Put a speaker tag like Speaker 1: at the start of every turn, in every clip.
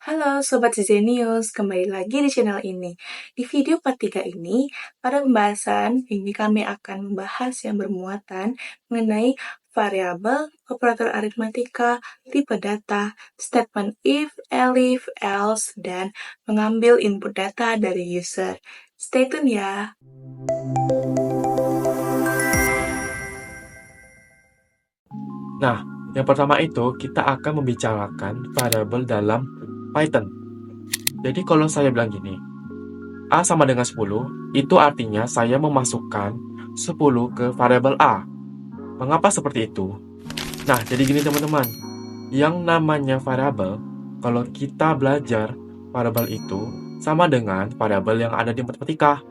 Speaker 1: Halo Sobat Zenius, kembali lagi di channel ini. Di video part 3 ini, pada pembahasan ini kami akan membahas yang bermuatan mengenai variabel, operator aritmatika, tipe data, statement if, elif, else, dan mengambil input data dari user. Stay tune ya!
Speaker 2: Nah, yang pertama itu kita akan membicarakan variabel dalam Python. Jadi kalau saya bilang gini, A sama dengan 10, itu artinya saya memasukkan 10 ke variabel A. Mengapa seperti itu? Nah, jadi gini teman-teman, yang namanya variabel, kalau kita belajar variabel itu sama dengan variabel yang ada di matematika.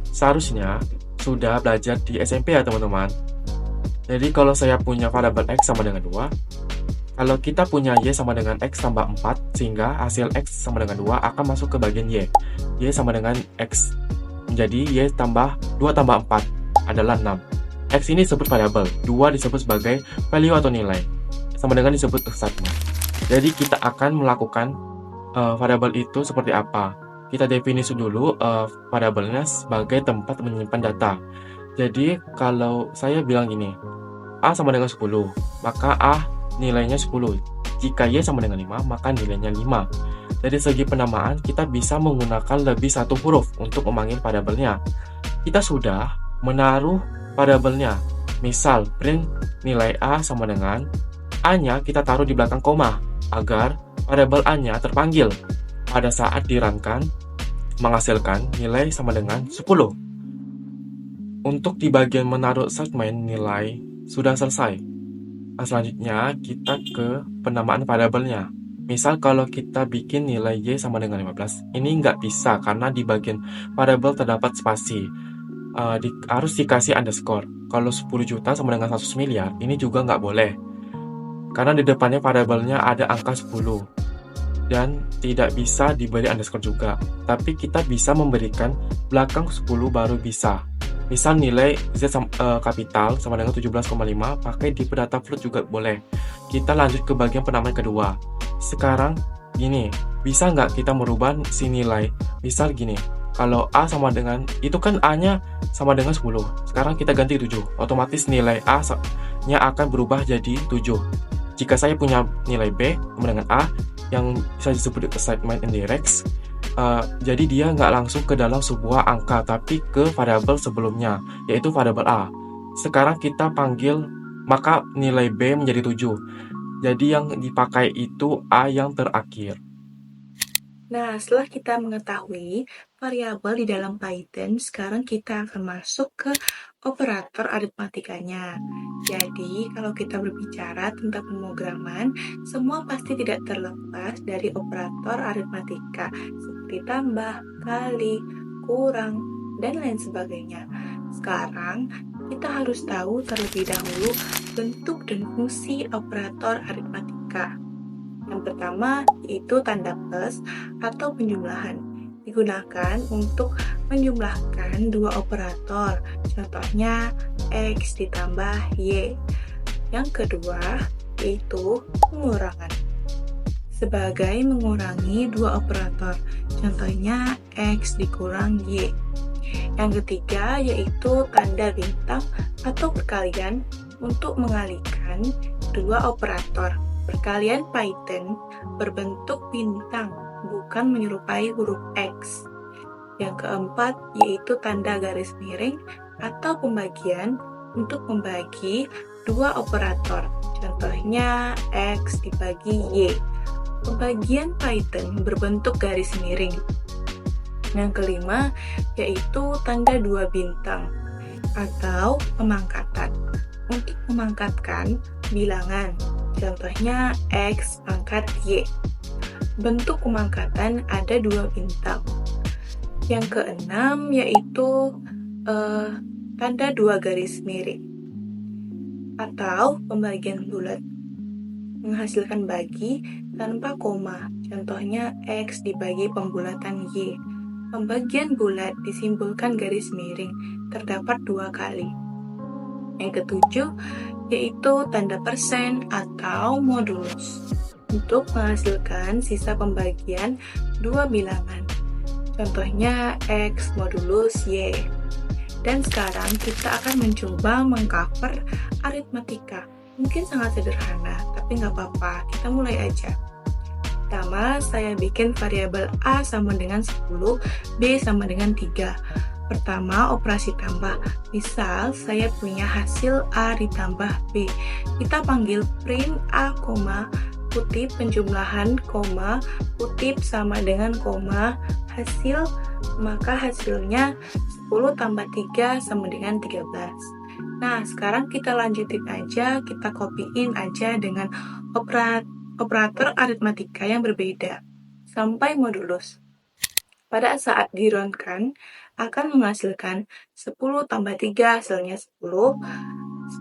Speaker 2: Seharusnya sudah belajar di SMP ya teman-teman. Jadi kalau saya punya variabel X sama dengan 2, kalau kita punya Y sama dengan X tambah 4, sehingga hasil X sama dengan 2 akan masuk ke bagian Y. Y sama dengan X. Menjadi Y tambah 2 tambah 4 adalah 6. X ini disebut variabel, 2 disebut sebagai value atau nilai. Sama dengan disebut statement. Jadi kita akan melakukan variabel itu seperti apa. Kita definisi dulu variabelnya sebagai tempat menyimpan data. Jadi kalau saya bilang gini, A sama dengan 10, maka A nilainya 10. Jika Y sama dengan 5, maka nilainya 5. Dari segi penamaan, kita bisa menggunakan lebih satu huruf untuk memanggil variabelnya. Kita sudah menaruh variabelnya. Misal, print nilai A sama dengan A-nya kita taruh di belakang koma, agar variabel A-nya terpanggil pada saat dirunkan menghasilkan nilai sama dengan 10. Untuk di bagian menaruh statement nilai sudah selesai. Selanjutnya kita ke penamaan variabelnya. Misal kalau kita bikin nilai Y sama dengan 15, ini nggak bisa karena di bagian variabel terdapat spasi. Harus dikasih underscore. Kalau 10 juta sama dengan 100 miliar, ini juga nggak boleh. Karena di depannya variabelnya ada angka 10. Dan tidak bisa diberi underscore juga. Tapi kita bisa memberikan belakang 10 baru bisa. Misal nilai Z kapital sama dengan 17,5, pakai di data float juga boleh. Kita lanjut ke bagian penamaan kedua. Sekarang gini, bisa nggak kita merubah si nilai? Misal gini, kalau A sama dengan, itu kan A-nya sama dengan 10. Sekarang kita ganti 7. Otomatis nilai A-nya akan berubah jadi 7. Jika saya punya nilai B sama dengan A, yang bisa disebut statement indirect, jadi dia nggak langsung ke dalam sebuah angka, tapi ke variabel sebelumnya, yaitu variabel A. Sekarang kita panggil, maka nilai B menjadi 7. Jadi yang dipakai itu A yang terakhir.
Speaker 1: Nah, setelah kita mengetahui variabel di dalam Python, sekarang kita akan masuk ke operator aritmatikanya. Jadi, kalau kita berbicara tentang pemrograman, semua pasti tidak terlepas dari operator aritmatika, seperti tambah, kali, kurang, dan lain sebagainya. Sekarang, kita harus tahu terlebih dahulu bentuk dan fungsi operator aritmatika. Yang pertama yaitu tanda plus atau penjumlahan. Digunakan untuk menjumlahkan dua operator, contohnya X ditambah Y. Yang kedua yaitu pengurangan. Sebagai mengurangi dua operator, contohnya X dikurang Y. Yang ketiga yaitu tanda bintang atau perkalian untuk mengalihkan dua operator. Perkalian Python berbentuk bintang, bukan menyerupai huruf X. Yang keempat yaitu tanda garis miring atau pembagian untuk membagi dua operator. Contohnya X dibagi Y. Pembagian Python berbentuk garis miring. Yang kelima yaitu tanda dua bintang atau pemangkatan. Untuk memangkatkan bilangan, contohnya X pangkat Y. Bentuk pemangkatan ada dua bintang. Yang keenam yaitu tanda dua garis miring atau pembagian bulat. Menghasilkan bagi tanpa koma, contohnya X dibagi pembulatan Y. Pembagian bulat disimbolkan garis miring, terdapat dua kali. Yang ketujuh yaitu tanda persen atau modulus. untuk menghasilkan sisa pembagian dua bilangan. Contohnya X modulus Y. Dan sekarang kita akan mencoba mengcover aritmatika. Mungkin sangat sederhana, tapi nggak apa-apa, kita mulai aja. Pertama, saya bikin variabel A sama dengan 10, B sama dengan 3. Pertama, operasi tambah. Misal, saya punya hasil A ditambah B. Kita panggil print A, kutip penjumlahan, kutip sama dengan koma, hasil, maka hasilnya 10 tambah 3 sama dengan 13. Nah, sekarang kita lanjutin aja, kita copyin aja dengan operator aritmatika yang berbeda, sampai modulus. Pada saat di-run-kan, akan menghasilkan 10 tambah 3 hasilnya 10,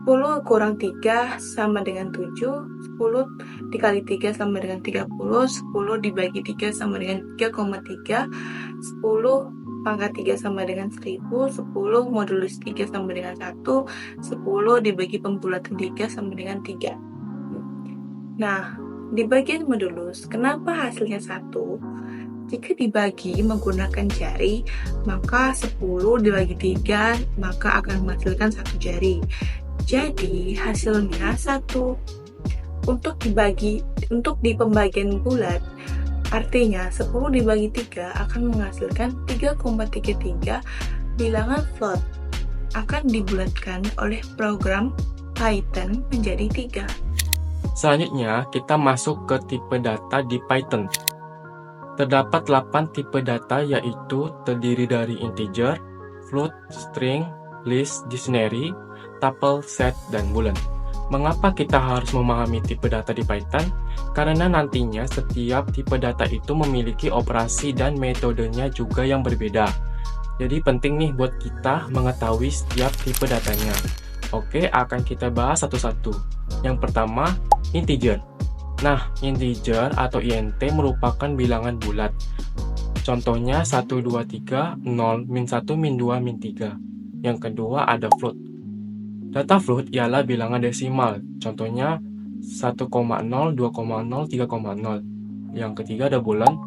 Speaker 1: 10 kurang 3 sama dengan 7, 10 dikali 3 sama dengan 30, 10 dibagi 3 sama dengan 3,3, 10 pangkat 3 sama dengan 1000, 10 modulus 3 sama dengan 1, 10 dibagi pembulatan 3 sama dengan 3. Nah, di bagian modulus, kenapa hasilnya 1? Jika dibagi menggunakan jari, maka 10 dibagi 3, maka akan menghasilkan 1 jari. Jadi, hasilnya 1. Untuk di pembagian bulat, artinya 10 dibagi 3 akan menghasilkan 3,33 bilangan float. Akan dibulatkan oleh program Python menjadi 3.
Speaker 2: Selanjutnya, kita masuk ke tipe data di Python. Terdapat 8 tipe data, yaitu terdiri dari integer, float, string, list, dictionary, tuple, set, dan boolean. Mengapa kita harus memahami tipe data di Python? Karena nantinya setiap tipe data itu memiliki operasi dan metodenya juga yang berbeda. Jadi penting nih buat kita mengetahui setiap tipe datanya. Oke, akan kita bahas satu-satu. Yang pertama, integer. Nah, integer atau int merupakan bilangan bulat. Contohnya 1, 2, 3, 0, min 1, min 2, min 3. Yang kedua ada float. Data float ialah bilangan desimal. Contohnya 1,0, 2,0, 3,0. Yang ketiga ada boolean.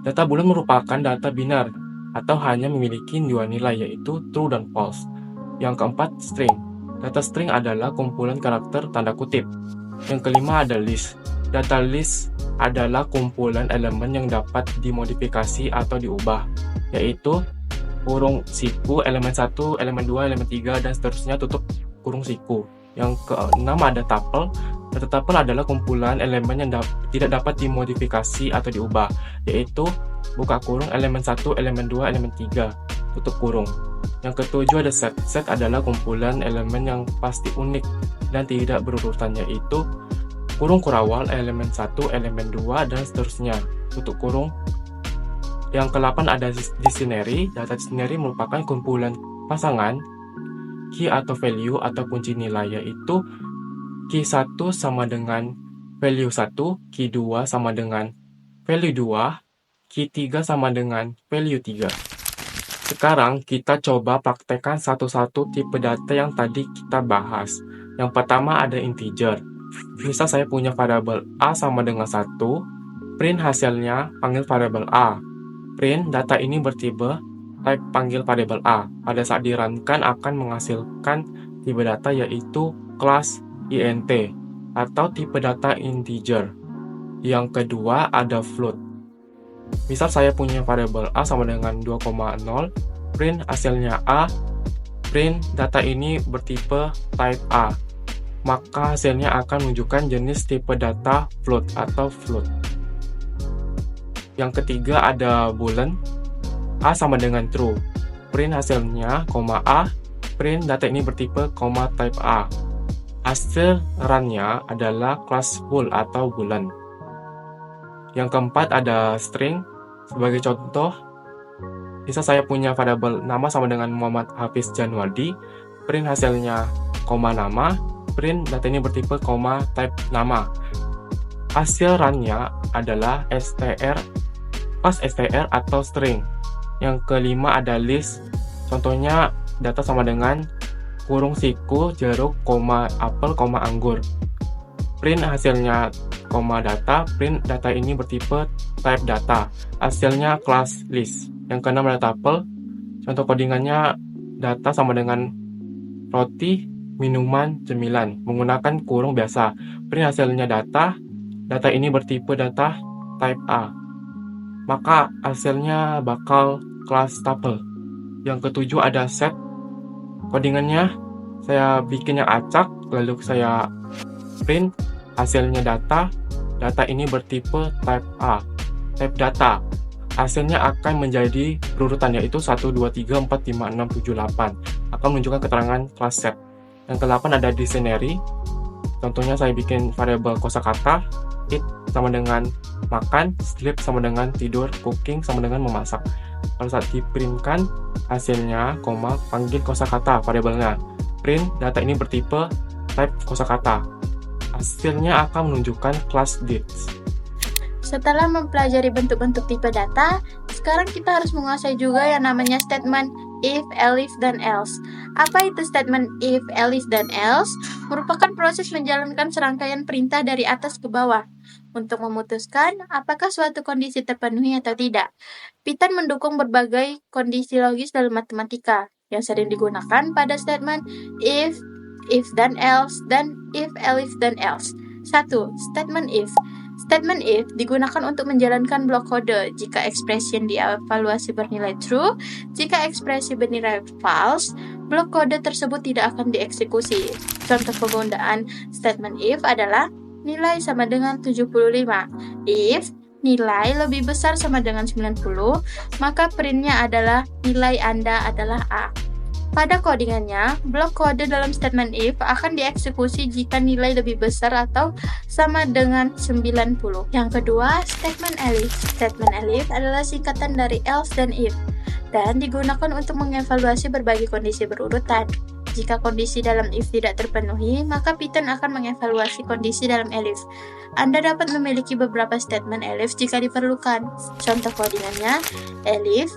Speaker 2: Data boolean merupakan data binar atau hanya memiliki dua nilai, yaitu true dan false. Yang keempat, string. Data string adalah kumpulan karakter tanda kutip. Yang kelima ada list. Data list adalah kumpulan elemen yang dapat dimodifikasi atau diubah, yaitu kurung siku, elemen 1, elemen 2, elemen 3, dan seterusnya tutup kurung siku. Yang keenam ada tuple. Data tuple adalah kumpulan elemen yang tidak dapat dimodifikasi atau diubah, yaitu buka kurung elemen 1, elemen 2, elemen 3, tutup kurung. Yang ketujuh ada set. Set adalah kumpulan elemen yang pasti unik dan tidak berurutan, yaitu kurung kurawal elemen 1, elemen 2, dan seterusnya, tutup kurung. Yang ke-8 ada dictionary. Data dictionary merupakan kumpulan pasangan key atau value atau kunci nilai, yaitu key 1 sama dengan value 1, key 2 sama dengan value 2, key 3 sama dengan value 3. Sekarang kita coba praktekkan satu-satu tipe data yang tadi kita bahas. Yang pertama ada integer. Misal saya punya variabel A sama dengan 1, print hasilnya panggil variabel A. Print data ini bertipe type panggil variabel A. Pada saat di-run-kan akan menghasilkan tipe data yaitu kelas int atau tipe data integer. Yang kedua ada float. Misal saya punya variabel A sama dengan 2,0, print hasilnya A. Print data ini bertipe type A. Maka hasilnya akan menunjukkan jenis tipe data float atau float. Yang ketiga ada boolean. A sama dengan true. Print hasilnya, A. Print data ini bertipe, type A. Hasil run-nya adalah kelas bool atau boolean. Yang keempat ada string. Sebagai contoh, bisa saya punya variabel nama sama dengan Muhammad Hafiz Januardi. Print hasilnya, nama. Print data ini bertipe, type nama. Hasil run-nya adalah str, pas str atau string. Yang kelima ada list. Contohnya data sama dengan kurung siku, jeruk, apel, anggur. Print hasilnya data, print data ini bertipe type data, hasilnya class list. Yang keenam ada tuple, contoh codingannya data sama dengan roti, minuman, cemilan, menggunakan kurung biasa. Print hasilnya data, data ini bertipe data type A, maka hasilnya bakal class tuple. Yang ketujuh ada set, codingannya saya bikin yang acak, lalu saya print hasilnya data, data ini bertipe type A, type data. Hasilnya akan menjadi berurutan, yaitu 1, 2, 3, 4, 5, 6, 7, 8. Akan menunjukkan keterangan kelas set. Yang ke-8 ada dictionary. Contohnya saya bikin variabel kosakata, eat sama dengan makan, sleep sama dengan tidur, cooking sama dengan memasak. Pada saat diprintkan hasilnya, panggil kosakata variabelnya. Print data ini bertipe type kosakata. Hasilnya akan menunjukkan kelas dates.
Speaker 3: Setelah mempelajari bentuk-bentuk tipe data, sekarang kita harus menguasai juga yang namanya statement if, elif, dan else. Apa itu statement if, elif, dan else? Merupakan proses menjalankan serangkaian perintah dari atas ke bawah untuk memutuskan apakah suatu kondisi terpenuhi atau tidak. Python mendukung berbagai kondisi logis dalam matematika yang sering digunakan pada statement if dan else, dan if, elif, dan else. 1. Statement if. Statement if digunakan untuk menjalankan blok kode jika ekspresi yang dievaluasi bernilai true. Jika ekspresi bernilai false, blok kode tersebut tidak akan dieksekusi. Contoh penggunaan statement if adalah nilai sama dengan 75. If nilai lebih besar sama dengan 90, maka printnya adalah nilai Anda adalah A. Pada codingannya, blok kode dalam statement if akan dieksekusi jika nilai lebih besar atau sama dengan 90. Yang kedua, statement elif. Statement elif adalah singkatan dari else dan if, dan digunakan untuk mengevaluasi berbagai kondisi berurutan. Jika kondisi dalam if tidak terpenuhi, maka Python akan mengevaluasi kondisi dalam elif. Anda dapat memiliki beberapa statement elif jika diperlukan. Contoh codingannya, elif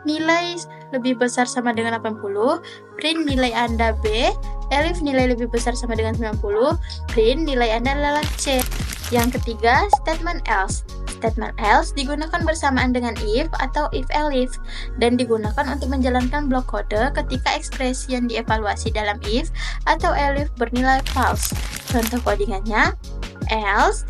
Speaker 3: nilai lebih besar sama dengan 80, print nilai Anda B, elif nilai lebih besar sama dengan 90, print nilai Anda adalah C. Yang ketiga, statement else. Statement else digunakan bersamaan dengan if atau if elif dan digunakan untuk menjalankan blok kode ketika ekspresi yang dievaluasi dalam if atau elif bernilai false. Contoh codingannya, else,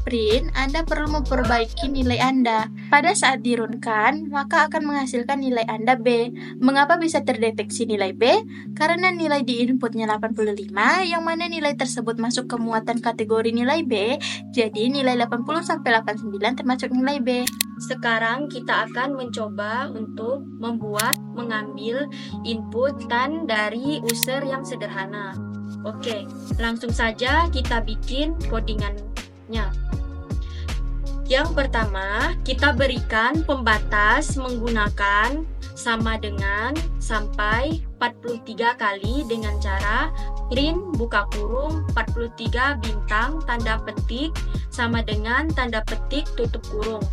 Speaker 3: print, Anda perlu memperbaiki nilai Anda. Pada saat dirunkan, maka akan menghasilkan nilai Anda B. Mengapa bisa terdeteksi nilai B? Karena nilai di inputnya 85, yang mana nilai tersebut masuk ke muatan kategori nilai B, jadi nilai 80-89 termasuk nilai B.
Speaker 4: Sekarang kita akan mencoba untuk mengambil inputan dari user yang sederhana. Oke, langsung saja kita bikin codingannya. Yang pertama, kita berikan pembatas menggunakan sama dengan sampai 43 kali dengan cara print buka kurung 43 bintang tanda petik sama dengan tanda petik tutup kurung.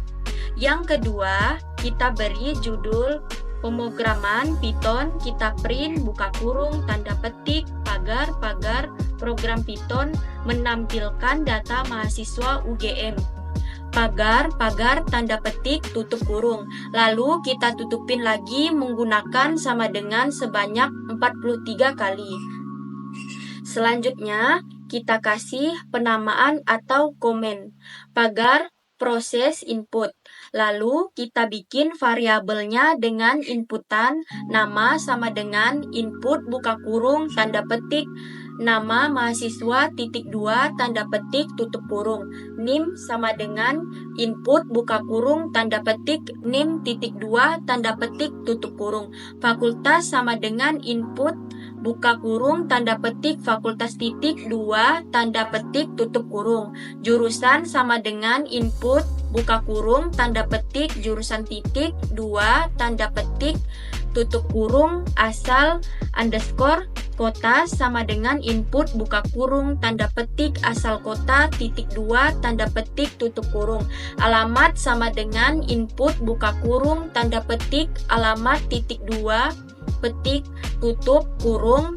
Speaker 4: Yang kedua, kita beri judul pemrograman Python, kita print buka kurung tanda petik pagar program Python menampilkan data mahasiswa UGM. Pagar tanda petik tutup kurung. Lalu kita tutupin lagi menggunakan sama dengan sebanyak 43 kali. Selanjutnya kita kasih penamaan atau komen. Pagar proses input. Lalu kita bikin variabelnya dengan inputan nama sama dengan input buka kurung tanda petik nama mahasiswa .2 tanda petik tutup kurung. NIM sama dengan input buka kurung tanda petik NIM .2 tanda petik tutup kurung. Fakultas sama dengan input buka kurung tanda petik fakultas .2 tanda petik tutup kurung. Jurusan sama dengan input buka kurung tanda petik jurusan .2 tanda petik tutup kurung asal underscore. Kota sama dengan input buka kurung tanda petik asal kota .2 tanda petik tutup kurung. Alamat sama dengan input buka kurung tanda petik alamat .2 petik tutup kurung.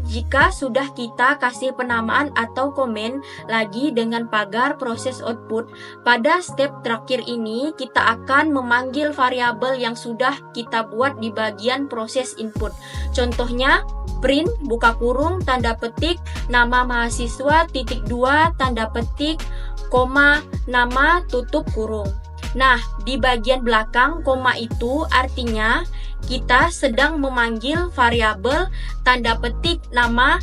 Speaker 4: Jika sudah kita kasih penamaan atau komen lagi dengan pagar proses output, pada step terakhir ini kita akan memanggil variabel yang sudah kita buat di bagian proses input. Contohnya, print buka kurung tanda petik nama mahasiswa titik 2 tanda petik koma nama tutup kurung. Nah, di bagian belakang koma itu artinya kita sedang memanggil variabel tanda petik nama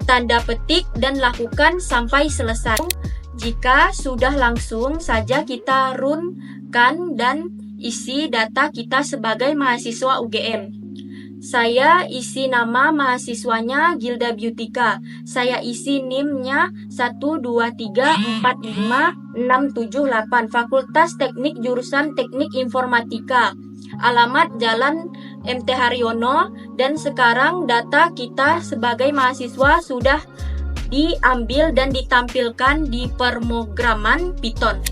Speaker 4: tanda petik dan lakukan sampai selesai. Jika sudah langsung saja kita runkan dan isi data kita sebagai mahasiswa UGM. Saya isi nama mahasiswanya Gilda Beautika. Saya isi NIM-nya 123456778 Fakultas Teknik jurusan Teknik Informatika. Alamat Jalan MT Haryono, dan sekarang data kita sebagai mahasiswa sudah diambil dan ditampilkan di pemrograman Python.